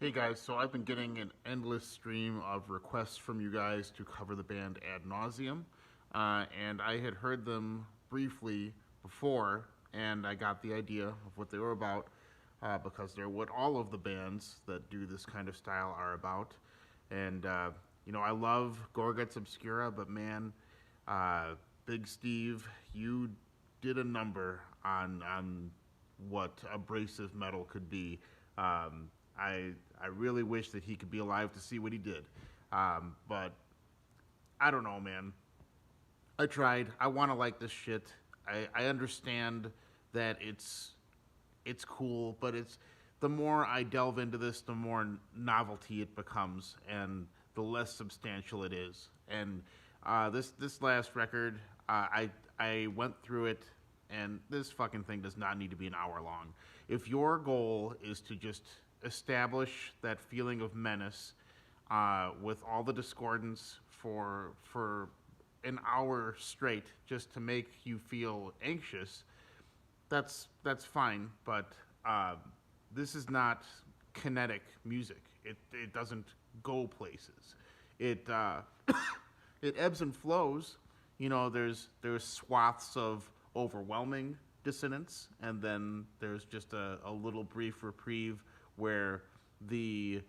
Hey guys, so I've been getting an endless stream of requests from you guys to cover the band Ad Nauseum, and I had heard them briefly before, and I got the idea of what they were about because they're what all of the bands that do this kind of style are about. And I love Gorguts Obscura, but man, uh, Big Steve, you did a number on what abrasive metal could be. I really wish that he could be alive to see what he did. But I don't know, man. I tried. I want to like this shit. I understand that it's cool, but it's the more I delve into this, the more novelty it becomes, and the less substantial it is. And this last record, I went through it, and this fucking thing does not need to be an hour long. If your goal is to just establish that feeling of menace with all the discordance for an hour straight, just to make you feel anxious, that's fine. But this is not kinetic music. It doesn't go places. It it ebbs and flows. There's swaths of overwhelming dissonance, and then there's just a little brief reprieve where the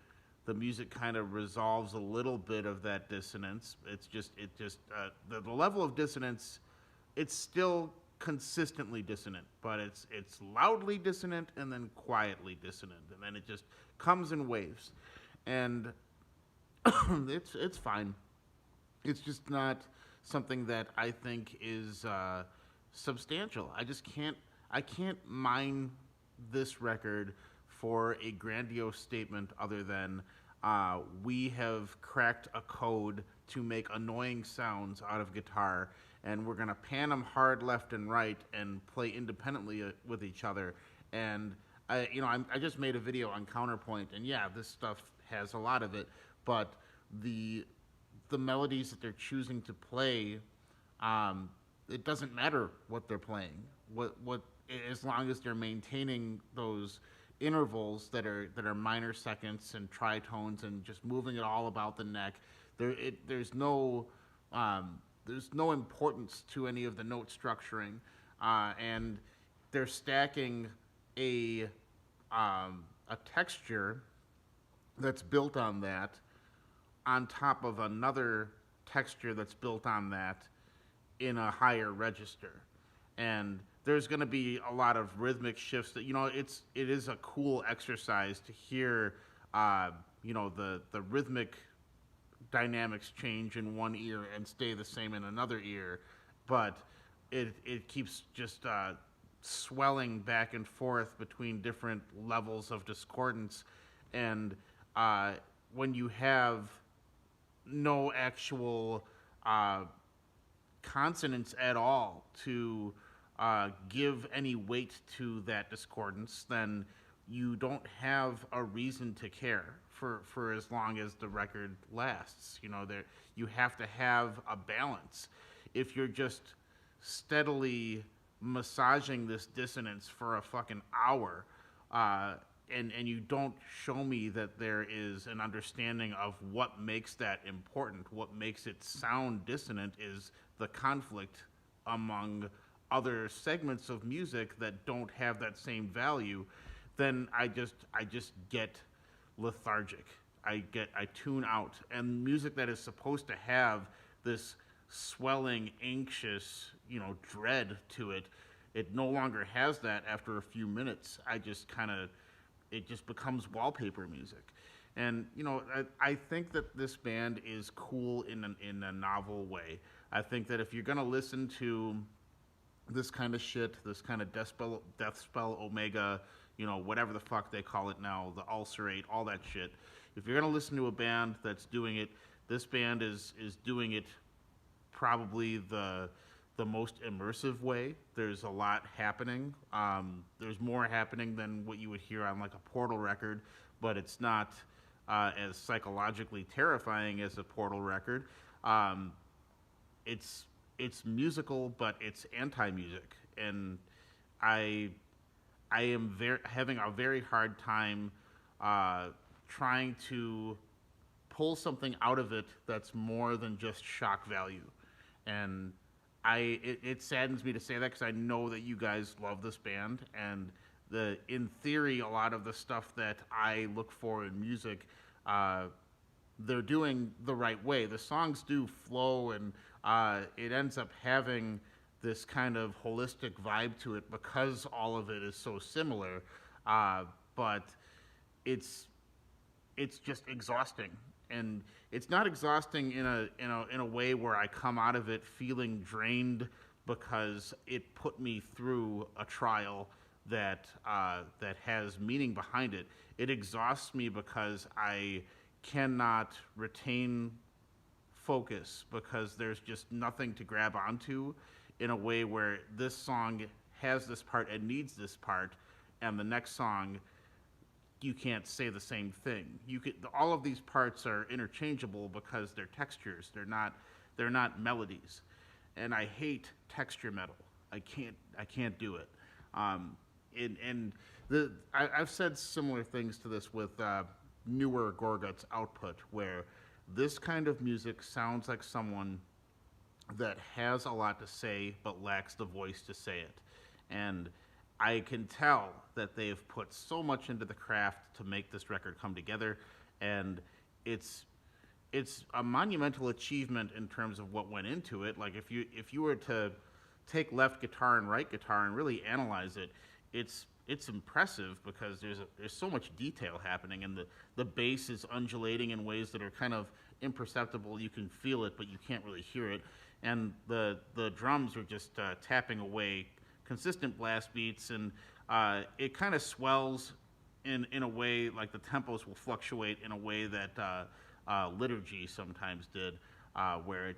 music kind of resolves a little bit of that dissonance. The level of dissonance, it's still consistently dissonant, but it's loudly dissonant and then quietly dissonant, and then it just comes in waves, and it's fine. It's just not something that I think is substantial. I can't mine this record for a grandiose statement other than we have cracked a code to make annoying sounds out of guitar, and we're gonna pan them hard left and right and play independently with each other. And I just made a video on counterpoint, and yeah, this stuff has a lot of it, but the the melodies that they're choosing to play, it doesn't matter what they're playing. What As long as they're maintaining those intervals that are minor seconds and tritones and just moving it all about the neck. There's no importance to any of the note structuring, and they're stacking a a texture that's built on that on top of another texture that's built on that in a higher register. And there's going to be a lot of rhythmic shifts that it is a cool exercise to hear the rhythmic dynamics change in one ear and stay the same in another ear, but it keeps just swelling back and forth between different levels of discordance. And when you have no actual consonants at all to give any weight to that discordance, then you don't have a reason to care for as long as the record lasts. You have to have a balance. If you're just steadily massaging this dissonance for a fucking hour, and you don't show me that there is an understanding of what makes that important, what makes it sound dissonant is the conflict among other segments of music that don't have that same value, then I just get lethargic. I tune out. And music that is supposed to have this swelling, anxious, dread to it, it no longer has that after a few minutes. It just becomes wallpaper music. And I think that this band is cool in a novel way. I think that if you're gonna listen to this kind of shit, this kind of Death Spell Omega, whatever the fuck they call it now, the ulcerate, all that shit. If you're gonna listen to a band that's doing it, this band is doing it probably the most immersive way. There's a lot happening. There's more happening than what you would hear on like a Portal record, but it's not as psychologically terrifying as a Portal record. It's musical, but it's anti-music, and I am having a very hard time trying to pull something out of it that's more than just shock value. And it saddens me to say that because I know that you guys love this band, and in theory, a lot of the stuff that I look for in music, they're doing the right way. The songs do flow, and it ends up having this kind of holistic vibe to it because all of it is so similar. But it's it's just exhausting, and it's not exhausting in a way where I come out of it feeling drained because it put me through a trial that has meaning behind it. It exhausts me because I cannot retain focus because there's just nothing to grab onto in a way where this song has this part and needs this part, and the next song you can't say the same thing. You could all of these parts are interchangeable because they're textures. They're not melodies, and I hate texture metal. I can't do it. I've said similar things to this with newer Gorguts output, where this kind of music sounds like someone that has a lot to say but lacks the voice to say it. And I can tell that they've put so much into the craft to make this record come together, and it's a monumental achievement in terms of what went into it. Like if you were to take left guitar and right guitar and really analyze it, it's impressive because there's so much detail happening, and the bass is undulating in ways that are kind of imperceptible. You can feel it, but you can't really hear it. And the drums are just tapping away consistent blast beats, and it kind of swells in a way, like the tempos will fluctuate in a way that liturgy sometimes did, where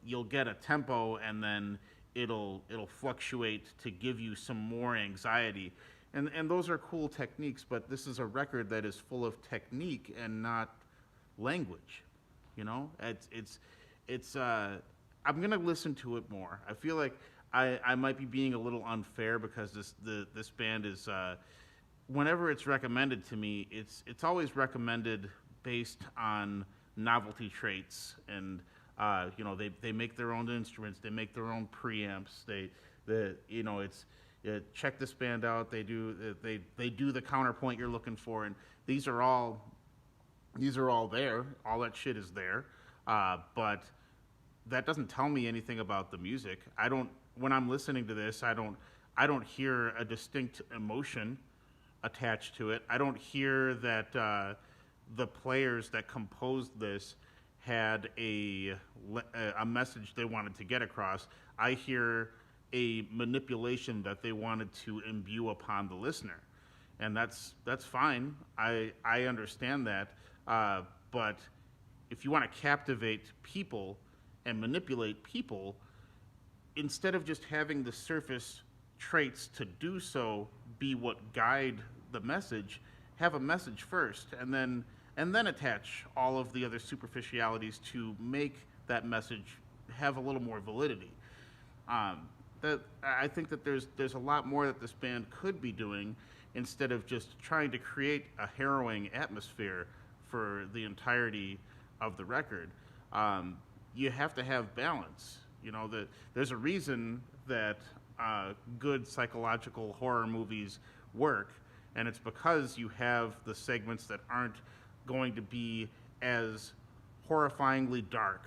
you'll get a tempo and then it'll fluctuate to give you some more anxiety, and those are cool techniques. But this is a record that is full of technique and not language. You know, it's I'm gonna listen to it more. I feel like I might be being a little unfair because this band is whenever it's recommended to me, it's always recommended based on novelty traits, and they make their own instruments, they make their own preamps, check this band out, they do the counterpoint you're looking for, and these are all there, all that shit is there, but that doesn't tell me anything about the music. When I'm listening to this, I don't hear a distinct emotion attached to it. I don't hear that the players that composed this had a message they wanted to get across. I hear a manipulation that they wanted to imbue upon the listener, and that's fine. I understand that, but if you want to captivate people and manipulate people, instead of just having the surface traits to do so be what guide the message, have a message first, and then attach all of the other superficialities to make that message have a little more validity. That I think that there's a lot more that this band could be doing instead of just trying to create a harrowing atmosphere for the entirety of the record. You have to have balance. There's a reason that good psychological horror movies work, and it's because you have the segments that aren't going to be as horrifyingly dark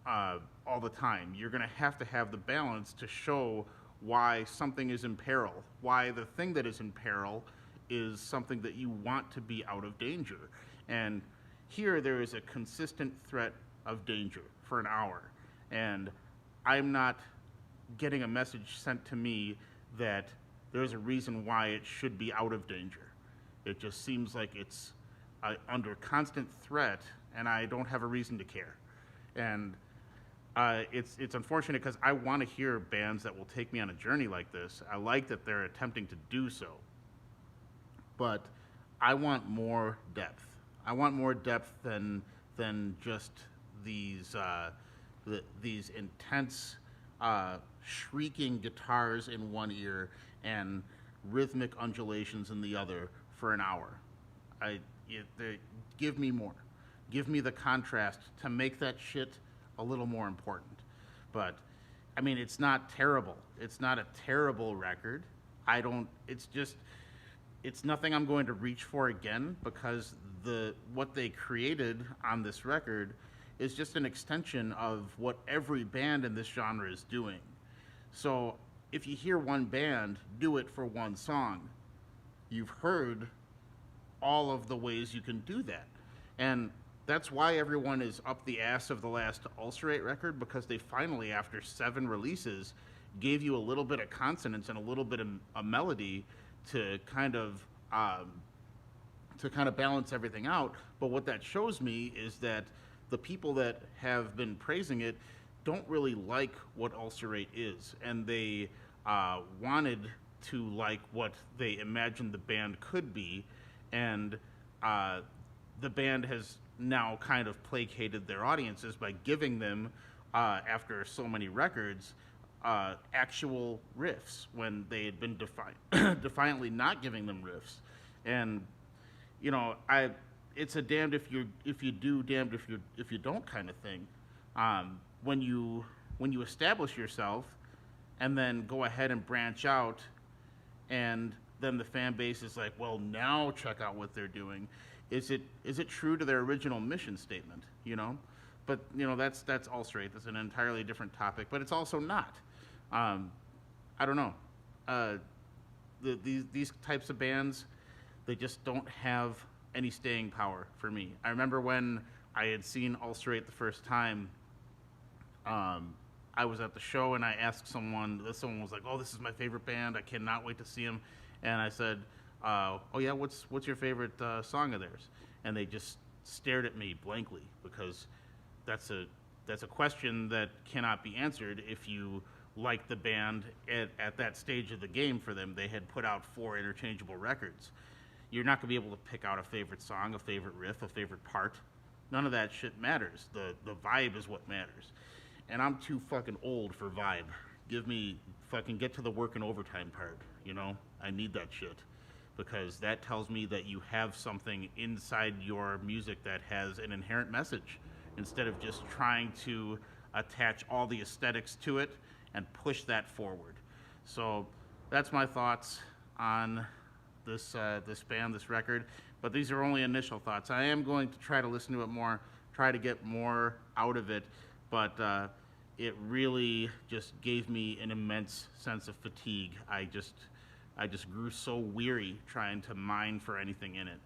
all the time. You're going to have the balance to show why something is in peril, why the thing that is in peril is something that you want to be out of danger. And here there is a consistent threat of danger for an hour, and I'm not getting a message sent to me that there's a reason why it should be out of danger. It just seems like it's under constant threat, and I don't have a reason to care. And it's unfortunate because I want to hear bands that will take me on a journey like this. I like that they're attempting to do so, but I want more depth. I want more depth than just these intense shrieking guitars in one ear and rhythmic undulations in the other for an hour. Give me more. Give me the contrast to make that shit a little more important. But I mean, it's not terrible. It's not a terrible record. I don't. It's just. It's nothing I'm going to reach for again because what they created on this record is just an extension of what every band in this genre is doing. So if you hear one band do it for one song, you've heard all of the ways you can do that. And that's why everyone is up the ass of the last Ulcerate record, because they finally, after 7 releases, gave you a little bit of consonance and a little bit of a melody to kind of balance everything out. But what that shows me is that the people that have been praising it don't really like what Ulcerate is, and they wanted to like what they imagined the band could be, and the band has now kind of placated their audiences by giving them, after so many records, actual riffs when they had been defiantly not giving them riffs. And you know, it's a damned if you do, damned if you don't kind of thing. When you establish yourself and then go ahead and branch out, and then the fan base is like, well, now check out what they're doing. Is it true to their original mission statement? You know, but you know that's Ulcerate. That's an entirely different topic, but it's also not. I don't know. These types of bands, they just don't have any staying power for me. I remember when I had seen Ulcerate the first time, I was at the show and I asked someone was like, oh, this is my favorite band, I cannot wait to see them. And I said, oh yeah, what's your favorite song of theirs? And they just stared at me blankly, because that's a question that cannot be answered if you like the band at that stage of the game. For them, they had put out 4 interchangeable records. You're not going to be able to pick out a favorite song, a favorite riff, a favorite part. None of that shit matters. The vibe is what matters. And I'm too fucking old for vibe. Give me fucking get to the work and overtime part, you know? I need that shit, because that tells me that you have something inside your music that has an inherent message, instead of just trying to attach all the aesthetics to it and push that forward. So that's my thoughts on this band, this record. But these are only initial thoughts. I am going to try to listen to it more, try to get more out of it, but it really just gave me an immense sense of fatigue. I just grew so weary trying to mine for anything in it.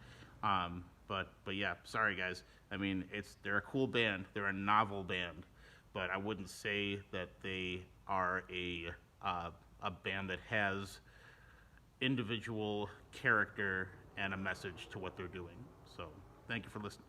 But yeah, sorry guys. I mean, they're a cool band. They're a novel band, but I wouldn't say that they are a band that has individual character and a message to what they're doing. So thank you for listening.